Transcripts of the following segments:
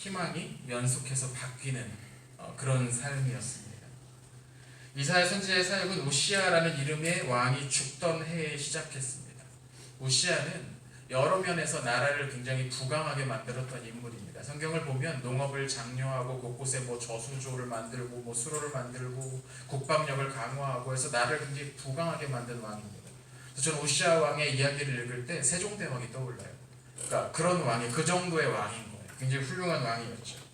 희망이 연속해서 바뀌는 그런 삶이었습니다. 이사야 선지자의 사역은 우시아라는 이름의 왕이 죽던 해에 시작했습니다. 우시아는 여러 면에서 나라를 굉장히 부강하게 만들었던 인물입니다. 성경을 보면 농업을 장려하고 곳곳에 저수조를 만들고 수로를 만들고 국방력을 강화하고 해서 나라를 굉장히 부강하게 만든 왕입니다. 그래서 저는 우시아 왕의 이야기를 읽을 때 세종대왕이 떠올라요. 그러니까 그런 왕이 그 정도의 왕인 거예요. 굉장히 훌륭한 왕이었죠.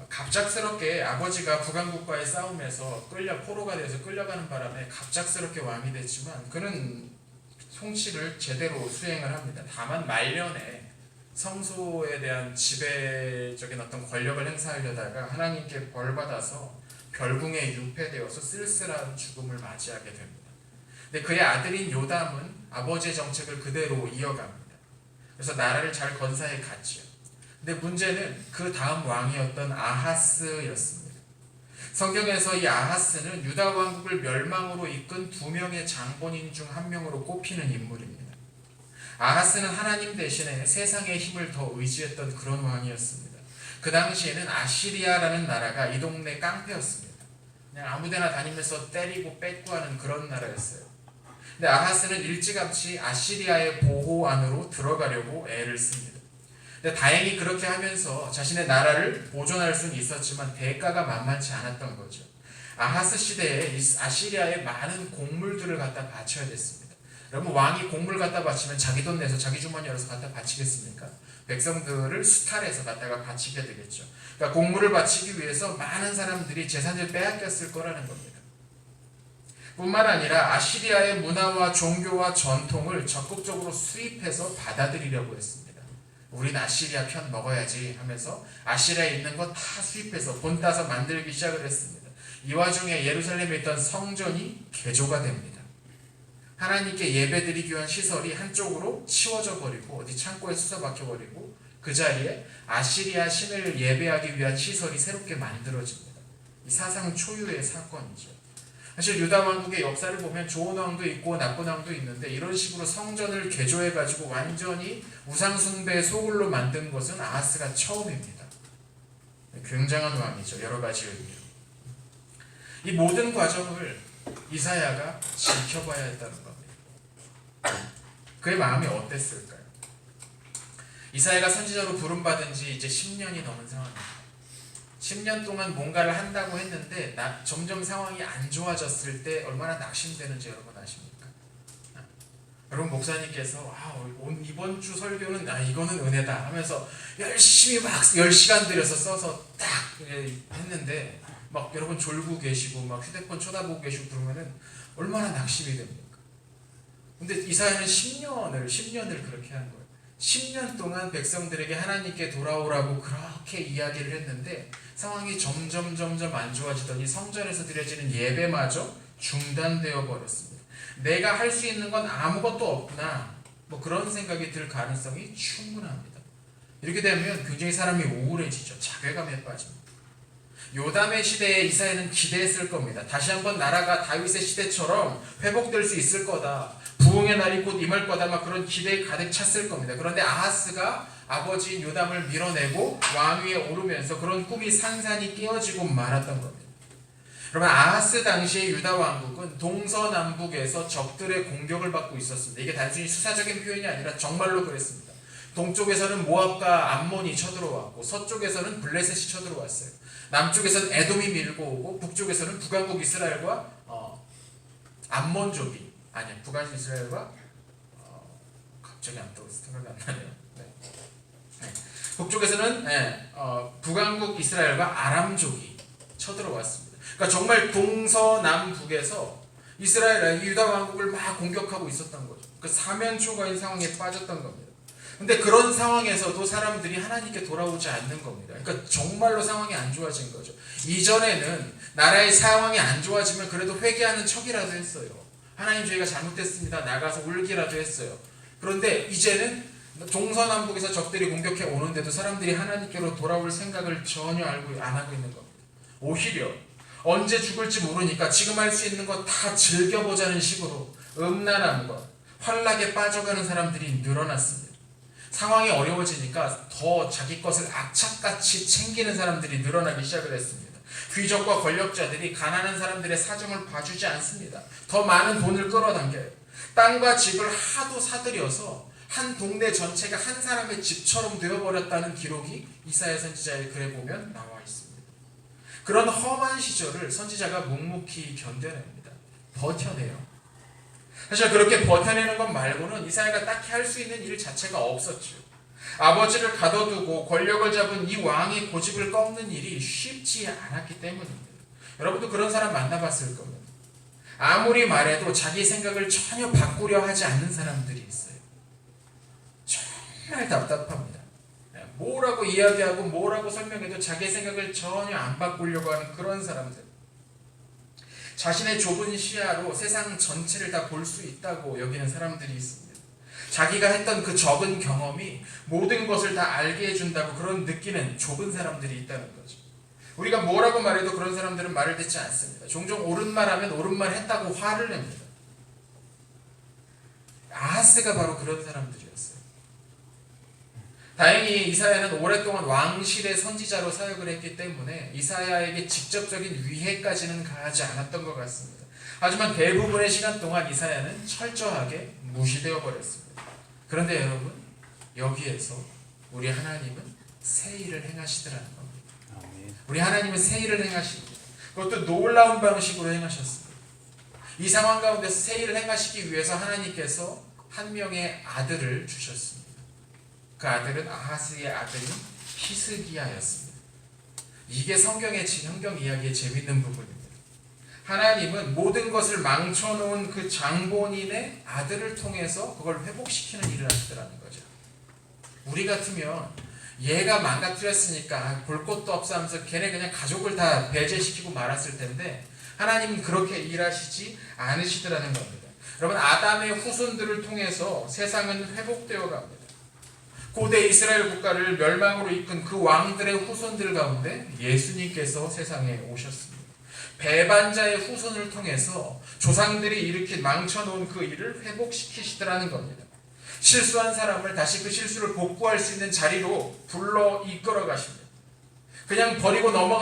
갑작스럽게 아버지가 북왕국과의 싸움에서 포로가 돼서 끌려가는 바람에 갑작스럽게 왕이 됐지만 그는 통치를 제대로 수행을 합니다. 다만 말년에 성소에 대한 지배적인 어떤 권력을 행사하려다가 하나님께 벌받아서 별궁에 유폐되어서 쓸쓸한 죽음을 맞이하게 됩니다. 근데 그의 아들인 요담은 아버지의 정책을 그대로 이어갑니다. 그래서 나라를 잘 건사해 갔지요. 근데 문제는 그 다음 왕이었던 아하스였습니다. 성경에서 이 아하스는 유다 왕국을 멸망으로 이끈 2명의 장본인 중 한 명으로 꼽히는 인물입니다. 아하스는 하나님 대신에 세상의 힘을 더 의지했던 그런 왕이었습니다. 그 당시에는 아시리아라는 나라가 이 동네 깡패였습니다. 그냥 아무데나 다니면서 때리고 뺏고 하는 그런 나라였어요. 근데 아하스는 일찌감치 아시리아의 보호 안으로 들어가려고 애를 씁니다. 근데 다행히 그렇게 하면서 자신의 나라를 보존할 수는 있었지만 대가가 만만치 않았던 거죠. 아하스 시대에 아시리아에 많은 곡물들을 갖다 바쳐야 됐습니다. 여러분, 왕이 곡물 갖다 바치면 자기 돈 내서 자기 주머니 열어서 갖다 바치겠습니까? 백성들을 수탈해서 갖다가 바치게 되겠죠. 그러니까 곡물을 바치기 위해서 많은 사람들이 재산을 빼앗겼을 거라는 겁니다. 뿐만 아니라 아시리아의 문화와 종교와 전통을 적극적으로 수입해서 받아들이려고 했습니다. 우린 아시리아 편 먹어야지 하면서 아시리아에 있는 거 다 수입해서 본 따서 만들기 시작을 했습니다. 이 와중에 예루살렘에 있던 성전이 개조가 됩니다. 하나님께 예배드리기 위한 시설이 한쪽으로 치워져 버리고 어디 창고에 수서박혀 버리고 그 자리에 아시리아 신을 예배하기 위한 시설이 새롭게 만들어집니다. 이 사상 초유의 사건이죠. 사실 유다 왕국의 역사를 보면 좋은 왕도 있고 나쁜 왕도 있는데 이런 식으로 성전을 개조해가지고 완전히 우상숭배의 소굴로 만든 것은 아하스가 처음입니다. 굉장한 왕이죠. 여러 가지 의미로. 이 모든 과정을 이사야가 지켜봐야 했다는 겁니다. 그의 마음이 어땠을까요? 이사야가 선지자로 부름받은 지 이제 10년이 넘은 상황입니다. 10년 동안 뭔가를 한다고 했는데 점점 상황이 안 좋아졌을 때 얼마나 낙심되는지 여러분 아십니까? 여러분, 목사님께서 이번 주 설교는 이거는 은혜다 하면서 열심히 막 10시간 들여서 써서 딱 했는데 막 여러분 졸고 계시고 막 휴대폰 쳐다보고 계시고 그러면은 얼마나 낙심이 됩니까? 근데 이사야는 10년을 그렇게 한 거예요. 10년 동안 백성들에게 하나님께 돌아오라고 그렇게 이야기를 했는데 상황이 점점 안 좋아지더니 성전에서 드려지는 예배마저 중단되어 버렸습니다. 내가 할 수 있는 건 아무것도 없구나, 그런 생각이 들 가능성이 충분합니다. 이렇게 되면 굉장히 사람이 우울해지죠. 자괴감에 빠집니다. 요담의 시대에 이사야는 기대했을 겁니다. 다시 한번 나라가 다윗의 시대처럼 회복될 수 있을 거다, 부흥의 날이 곧 임할 거다, 그런 기대에 가득 찼을 겁니다. 그런데 아하스가 아버지인 요담을 밀어내고 왕위에 오르면서 그런 꿈이 산산이 깨어지고 말았던 겁니다. 여러분, 아하스 당시의 유다 왕국은 동서남북에서 적들의 공격을 받고 있었습니다. 이게 단순히 수사적인 표현이 아니라 정말로 그랬습니다. 동쪽에서는 모압과 암몬이 쳐들어왔고 서쪽에서는 블레셋이 쳐들어왔어요. 남쪽에서는 에돔이 밀고 오고 북쪽에서는 북왕국 이스라엘과 암몬족이 북한 이스라엘과 갑자기 생각이 안 나네요. 북쪽에서는 북왕국 이스라엘과 아람족이 쳐들어왔습니다. 그러니까 정말 동서남북에서 이스라엘 유다 왕국을 막 공격하고 있었던 거죠. 그 사면초가인 상황에 빠졌던 겁니다. 근데 그런 상황에서도 사람들이 하나님께 돌아오지 않는 겁니다. 그러니까 정말로 상황이 안 좋아진 거죠. 이전에는 나라의 상황이 안 좋아지면 그래도 회개하는 척이라도 했어요. 하나님, 저희가 잘못했습니다, 나가서 울기라도 했어요. 그런데 이제는 동서남북에서 적들이 공격해 오는데도 사람들이 하나님께로 돌아올 생각을 전혀 안 하고 있는 겁니다. 오히려 언제 죽을지 모르니까 지금 할 수 있는 거 다 즐겨보자는 식으로 음란함과 환락에 빠져가는 사람들이 늘어났습니다. 상황이 어려워지니까 더 자기 것을 악착같이 챙기는 사람들이 늘어나기 시작을 했습니다. 귀족과 권력자들이 가난한 사람들의 사정을 봐주지 않습니다. 더 많은 돈을 끌어당겨요. 땅과 집을 하도 사들여서 한 동네 전체가 한 사람의 집처럼 되어버렸다는 기록이 이사야 선지자의 글에 보면 나와 있습니다. 그런 험한 시절을 선지자가 묵묵히 견뎌냅니다. 버텨내요. 사실 그렇게 버텨내는 것 말고는 이사야가 딱히 할 수 있는 일 자체가 없었죠. 아버지를 가둬두고 권력을 잡은 이 왕의 고집을 꺾는 일이 쉽지 않았기 때문입니다. 여러분도 그런 사람 만나봤을 겁니다. 아무리 말해도 자기 생각을 전혀 바꾸려 하지 않는 사람들이 있어요. 정말 답답합니다. 뭐라고 이야기하고 뭐라고 설명해도 자기 생각을 전혀 안 바꾸려고 하는 그런 사람들. 자신의 좁은 시야로 세상 전체를 다 볼 수 있다고 여기는 사람들이 있습니다. 자기가 했던 그 적은 경험이 모든 것을 다 알게 해준다고 그런 느끼는 좁은 사람들이 있다는 거죠. 우리가 뭐라고 말해도 그런 사람들은 말을 듣지 않습니다. 종종 옳은 말 하면 옳은 말 했다고 화를 냅니다. 아하스가 바로 그런 사람들이었어요. 다행히 이사야는 오랫동안 왕실의 선지자로 사역을 했기 때문에 이사야에게 직접적인 위해까지는 가하지 않았던 것 같습니다. 하지만 대부분의 시간 동안 이사야는 철저하게 무시되어 버렸습니다. 그런데 여러분, 여기에서 우리 하나님은 새 일을 행하시더라는 겁니다. 우리 하나님은 새 일을 행하십니다. 그것도 놀라운 방식으로 행하셨습니다. 이 상황 가운데서 새 일을 행하시기 위해서 하나님께서 한 명의 아들을 주셨습니다. 그 아들은 아하스의 아들인 히스기야였습니다. 이게 성경 이야기의 재밌는 부분입니다. 하나님은 모든 것을 망쳐놓은 그 장본인의 아들을 통해서 그걸 회복시키는 일을 하시더라는 거죠. 우리 같으면 얘가 망가뜨렸으니까 볼 것도 없어 하면서 걔네 그냥 가족을 다 배제시키고 말았을 텐데 하나님은 그렇게 일하시지 않으시더라는 겁니다. 여러분, 아담의 후손들을 통해서 세상은 회복되어 갑니다. 고대 이스라엘 국가를 멸망으로 이끈 그 왕들의 후손들 가운데 예수님께서 세상에 오셨습니다. 배반자의 후손을 통해서 조상들이 일으킨 망쳐놓은 그 일을 회복시키시더라는 겁니다. 실수한 사람을 다시 그 실수를 복구할 수 있는 자리로 불러 이끌어 가십니다. 그냥 버리고 넘어가